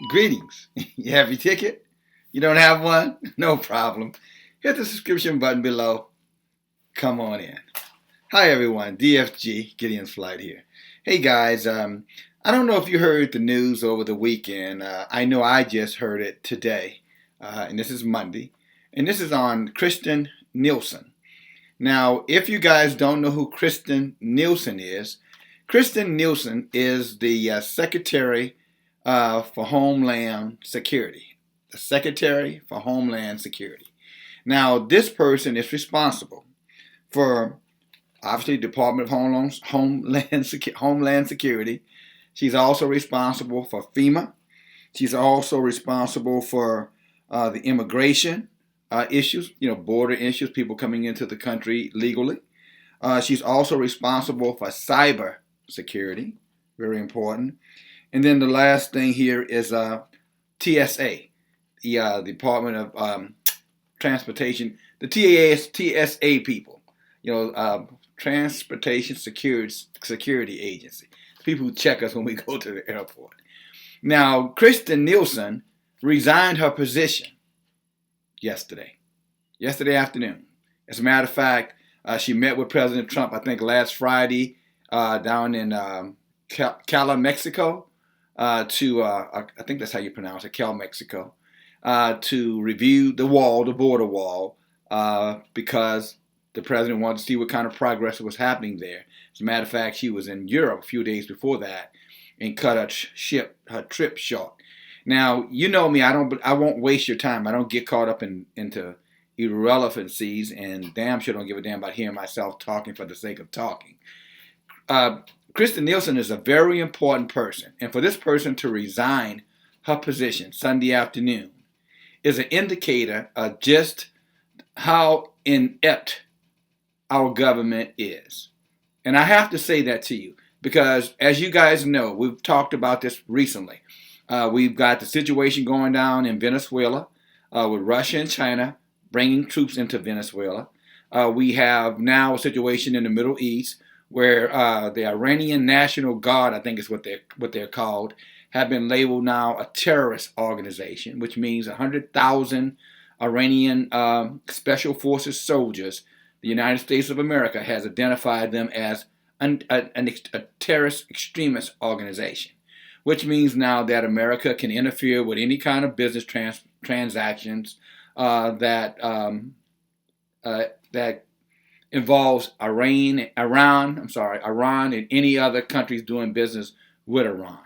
Greetings. You have your ticket? You don't have one? No problem. Hit the subscription button below. Come on in. Hi everyone, DFG, Gideon's Flight here. Hey guys, I don't know if you heard the news over the weekend. I know I just heard it today, and this is Monday, and this is on Kristen Nielsen. Now, if you guys don't know who Kristen Nielsen is the Secretary for Homeland Security. The Secretary for Homeland Security. Now, this person is responsible for, obviously, Department of Homeland Security. She's also responsible for FEMA. She's also responsible for the immigration issues, border issues, people coming into the country legally. She's also responsible for cyber security, very important. And then the last thing here is TSA, the Department of Transportation. The TAA is TSA people, Transportation Security Agency. People who check us when we go to the airport. Now, Kristen Nielsen resigned her position yesterday afternoon. As a matter of fact, she met with President Trump, I think last Friday, down in Cala, Mexico, I think that's how you pronounce it, Cal, Mexico, to review the border wall, because the president wanted to see what kind of progress was happening there. As a matter of fact, she was in Europe a few days before that and cut her trip short. Now, you know me, I won't waste your time. I don't get caught up into irrelevancies, and damn sure don't give a damn about hearing myself talking for the sake of talking. Kristen Nielsen is a very important person, and for this person to resign her position Sunday afternoon is an indicator of just how inept our government is. And I have to say that to you because, as you guys know, we've talked about this recently. We've got the situation going down in Venezuela with Russia and China bringing troops into Venezuela. We have now a situation in the Middle East where the Iranian National Guard, I think is what they're called, have been labeled now a terrorist organization, which means 100,000 Iranian Special Forces soldiers. The United States of America has identified them as a terrorist extremist organization, which means now that America can interfere with any kind of business transactions that involves Iran and any other countries doing business with Iran.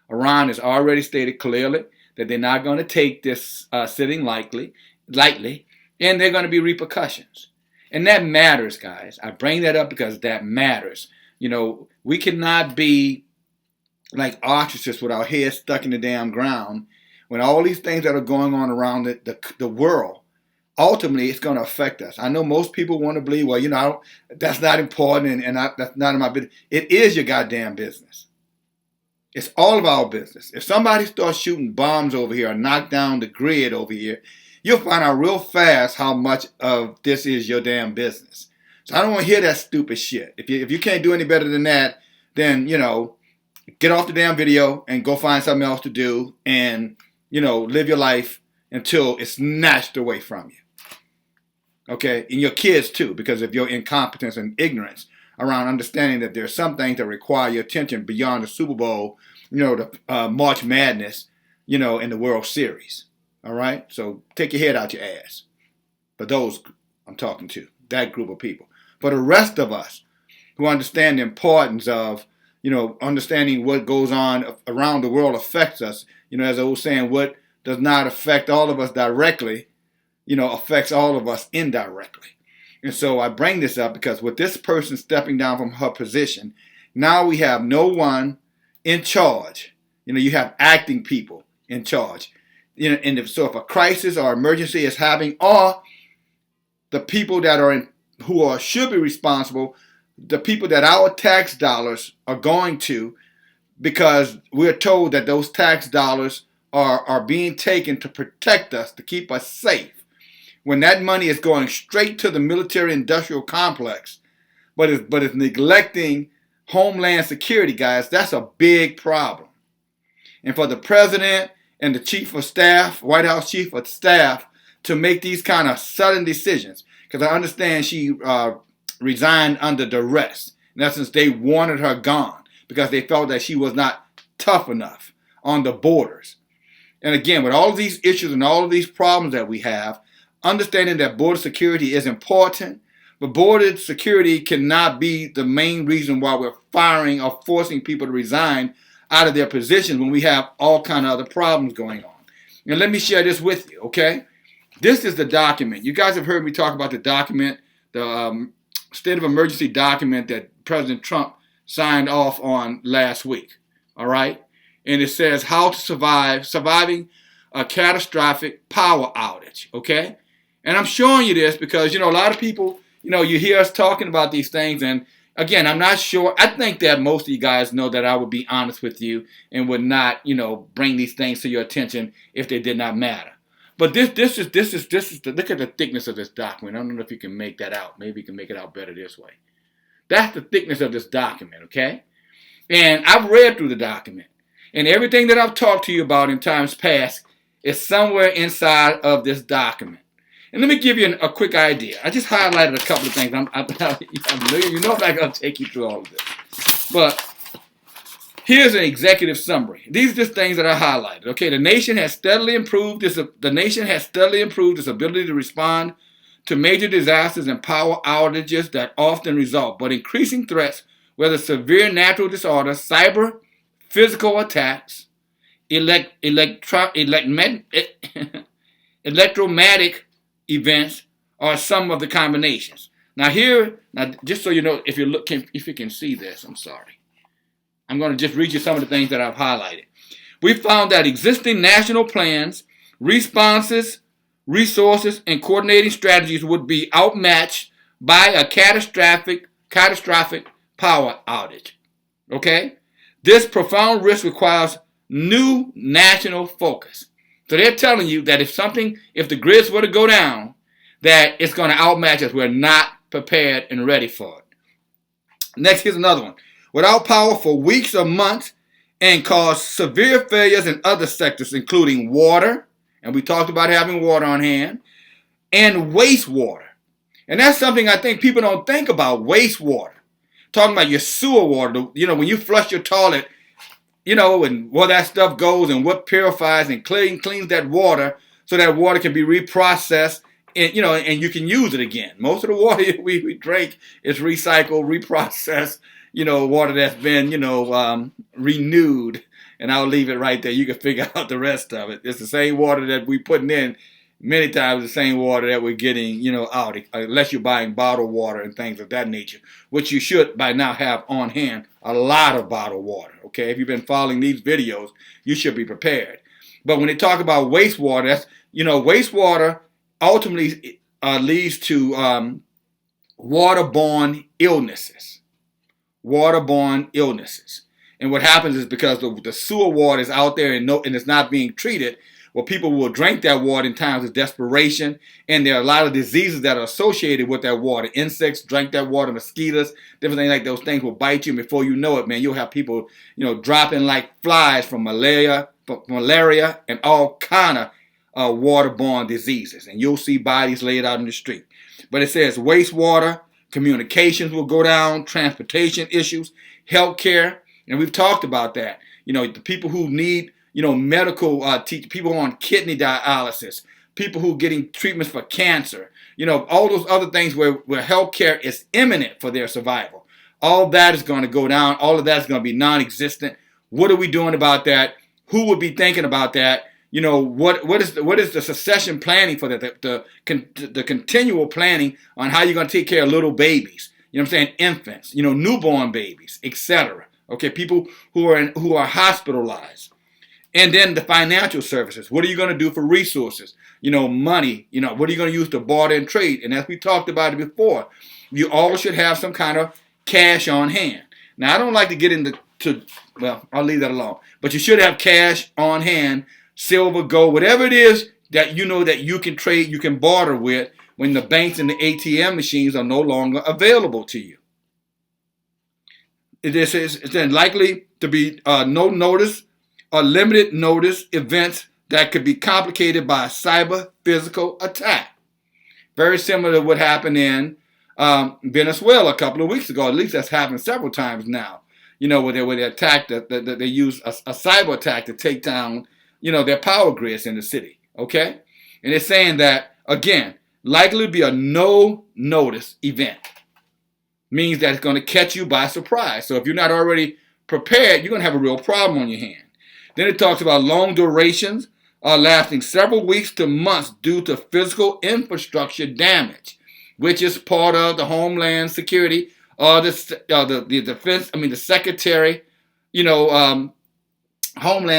Iran has already stated clearly that they're not going to take this sitting lightly, and there are going to be repercussions. And that matters, guys. I bring that up because that matters. We cannot be like ostriches with our heads stuck in the damn ground when all these things that are going on around the world, ultimately it's going to affect us. I know most people want to believe, well, that's not important and that's not in my business. It is your goddamn business. It's all of our business. If somebody starts shooting bombs over here or knock down the grid over here, you'll find out real fast how much of this is your damn business. So I don't want to hear that stupid shit. If you can't do any better than that, then, get off the damn video and go find something else to do and, live your life until it's snatched away from you. Okay? And your kids too, because of your incompetence and ignorance around understanding that there are some things that require your attention beyond the Super Bowl, the March Madness, and the World Series. All right? So take your head out your ass. For those I'm talking to, that group of people. For the rest of us who understand the importance of, understanding what goes on around the world affects us. As I was saying, what does not affect all of us directly, affects all of us indirectly. And so I bring this up because with this person stepping down from her position, now we have no one in charge. You have acting people in charge. So if a crisis or emergency is happening, or the people that should be responsible, the people that our tax dollars are going to, because we're told that those tax dollars are being taken to protect us, to keep us safe. When that money is going straight to the military-industrial complex, but it's neglecting Homeland Security, guys, that's a big problem. And for the president and the chief of staff, White House chief of staff, to make these kind of sudden decisions. Because I understand she resigned under duress. In essence, they wanted her gone because they felt that she was not tough enough on the borders. And again, with all of these issues and all of these problems that we have, understanding that border security is important, but border security cannot be the main reason why we're firing or forcing people to resign out of their positions when we have all kind of other problems going on. And let me share this with you, okay? This is the document. You guys have heard me talk about the document, the state of emergency document that President Trump signed off on last week, all right? And it says how to surviving a catastrophic power outage, okay? And I'm showing you this because, a lot of people, you hear us talking about these things, and again, I'm not sure. I think that most of you guys know that I would be honest with you and would not, bring these things to your attention if they did not matter. But this is look at the thickness of this document. I don't know if you can make that out. Maybe you can make it out better this way. That's the thickness of this document, okay? And I've read through the document. And everything that I've talked to you about in times past is somewhere inside of this document. And let me give you a quick idea. I just highlighted a couple of things. I'm not going to take you through all of this. But here's an executive summary. These are just things that I highlighted. Okay, the nation has steadily improved its ability to respond to major disasters and power outages that often result, but increasing threats, whether severe natural disorders, cyber, physical attacks, electromagnetic events, or some of the combinations. Now, just so you know, if you can see this, I'm sorry. I'm going to just read you some of the things that I've highlighted. We found that existing national plans, responses, resources, and coordinating strategies would be outmatched by a catastrophic power outage. Okay? This profound risk requires new national focus. So they're telling you that if the grids were to go down, that it's going to outmatch us. We're not prepared and ready for it. Next, here's another one. Without power for weeks or months and cause severe failures in other sectors, including water, and we talked about having water on hand, and wastewater. And that's something I think people don't think about, wastewater. Talking about your sewer water, when you flush your toilet, and where that stuff goes and what purifies and cleans that water so that water can be reprocessed and, and you can use it again. Most of the water we drink is recycled, reprocessed, water that's been, renewed. And I'll leave it right there. You can figure out the rest of it. It's the same water that we're putting in, many times the same water that we're getting, out, unless you're buying bottled water and things of that nature, which you should by now have on hand a lot of bottled water, okay? If you've been following these videos, you should be prepared. But when they talk about wastewater, that's, wastewater ultimately leads to waterborne illnesses. Waterborne illnesses. And what happens is because the sewer water is out there and it's not being treated, well, people will drink that water in times of desperation, and there are a lot of diseases that are associated with that water. Insects drink that water, mosquitoes, different things like those things will bite you, and before you know it, man, you'll have people, dropping like flies from malaria, and all kind of waterborne diseases, and you'll see bodies laid out in the street. But it says wastewater, communications will go down, transportation issues, healthcare, and we've talked about that. The people who need medical, people on kidney dialysis, people who are getting treatments for cancer, all those other things where healthcare is imminent for their survival. All that is going to go down. All of that is going to be non-existent. What are we doing about that? Who would be thinking about that? What is the succession planning for that? The continual planning on how you're going to take care of little babies. Infants, newborn babies, etc. Okay, people who are hospitalized. And then the financial services. What are you going to do for resources? Money. What are you going to use to barter and trade? And as we talked about it before, you all should have some kind of cash on hand. Now, I don't like to get well, I'll leave that alone. But you should have cash on hand, silver, gold, whatever it is that that you can trade, you can barter with when the banks and the ATM machines are no longer available to you. It's then likely to be no notice or limited notice events that could be complicated by a cyber physical attack. Very similar to what happened in Venezuela a couple of weeks ago. At least that's happened several times now. Where they attacked, they use a cyber attack to take down, their power grids in the city. Okay? And it's saying that, again, likely to be a no-notice event. Means that it's going to catch you by surprise. So if you're not already prepared, you're going to have a real problem on your hand. Then it talks about long durations lasting several weeks to months due to physical infrastructure damage, which is part of the Homeland Security the defense. The Secretary, Homeland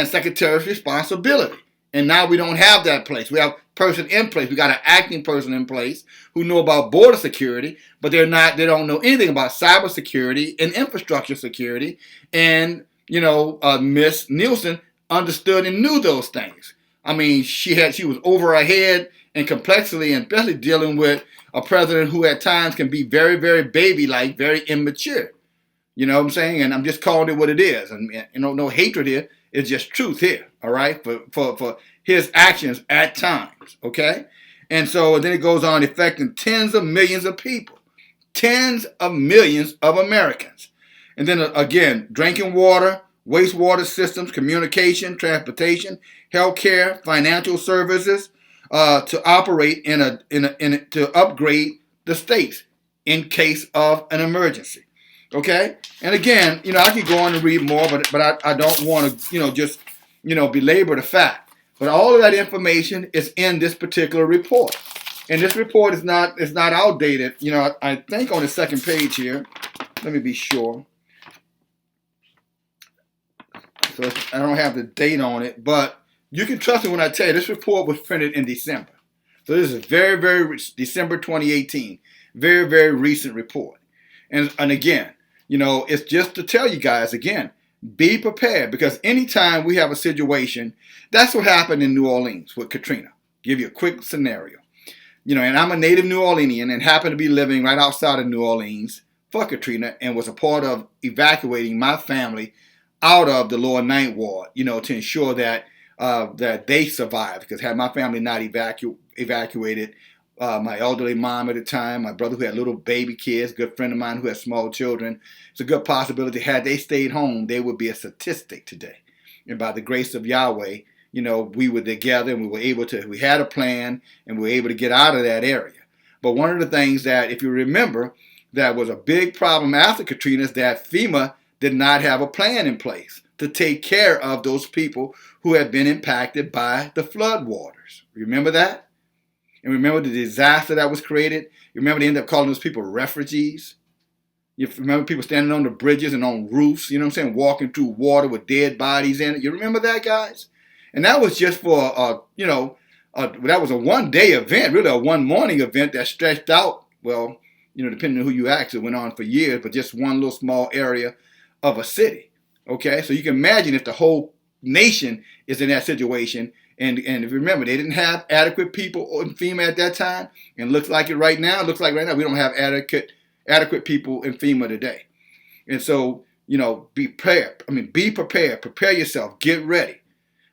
Secretary's responsibility. And now we don't have that place. We have a person in place. We got an acting person in place who know about border security, but they don't know anything about cyber security and infrastructure security. And, Miss Nielsen understood and knew those things. She was over her head in complexity, and especially dealing with a president who at times can be very, very baby-like, very immature. You know what I'm saying? And I'm just calling it what it is. And no hatred here. It's just truth here, all right, for his actions at times, okay? And so then it goes on affecting tens of millions of people, tens of millions of Americans. And then again, drinking water, wastewater systems, communication, transportation, healthcare, financial services to operate to upgrade the states in case of an emergency. Okay, and again, I could go on and read more, but I don't want to, just belabor the fact. But all of that information is in this particular report, and this report is not outdated. I think on the second page here. Let me be sure. So I don't have the date on it, but you can trust me when I tell you this report was printed in December. So this is very, very December 2018, very, very recent report, and again. It's just to tell you guys, again, be prepared, because anytime we have a situation, that's what happened in New Orleans with Katrina. Give you a quick scenario. And I'm a native New Orleanian and happened to be living right outside of New Orleans for Katrina and was a part of evacuating my family out of the lower Ninth Ward, to ensure that that they survived. Because had my family not evacuated, my elderly mom at the time, my brother who had little baby kids, good friend of mine who had small children. It's a good possibility had they stayed home, they would be a statistic today. And by the grace of Yahweh, we were together and we had a plan and we were able to get out of that area. But one of the things that, if you remember, that was a big problem after Katrina is that FEMA did not have a plan in place to take care of those people who had been impacted by the flood waters. Remember that? And remember the disaster that was created? You remember they ended up calling those people refugees? You remember people standing on the bridges and on roofs, walking through water with dead bodies in it? You remember that, guys? And that was just for, that was a one-day event, really a one-morning event that stretched out, well, depending on who you ask, it went on for years, but just one little small area of a city, okay? So you can imagine if the whole nation is in that situation. And if you remember, they didn't have adequate people in FEMA at that time. And looks like right now we don't have adequate people in FEMA today. And so, be prepared. Be prepared. Prepare yourself. Get ready.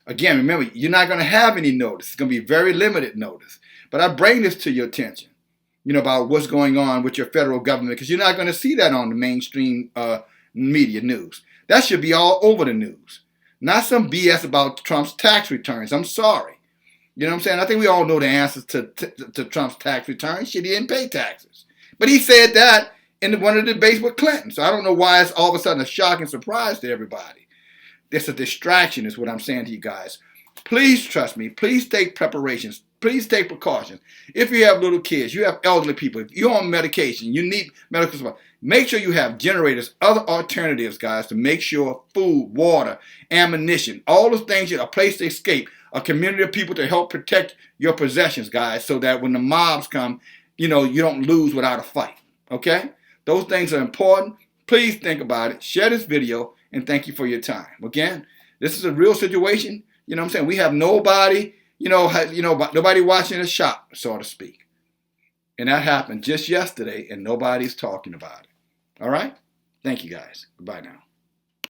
Again, remember, you're not going to have any notice. It's going to be very limited notice. But I bring this to your attention, about what's going on with your federal government, because you're not going to see that on the mainstream media news. That should be all over the news. Not some BS about Trump's tax returns. I'm sorry. You know what I'm saying? I think we all know the answers to Trump's tax returns. Shit, he didn't pay taxes. But he said that in one of the debates with Clinton. So I don't know why it's all of a sudden a shock and surprise to everybody. It's a distraction is what I'm saying to you guys. Please trust me. Please take preparations. Please take precautions. If you have little kids, you have elderly people, if you're on medication, you need medical support, make sure you have generators, other alternatives, guys, to make sure food, water, ammunition, all those things, a place to escape, a community of people to help protect your possessions, guys, so that when the mobs come, you don't lose without a fight, okay? Those things are important. Please think about it. Share this video, and thank you for your time. Again, this is a real situation. You know what I'm saying? We have nobody, nobody watching the shop, so to speak. And that happened just yesterday, and nobody's talking about it. All right? Thank you, guys. Goodbye now.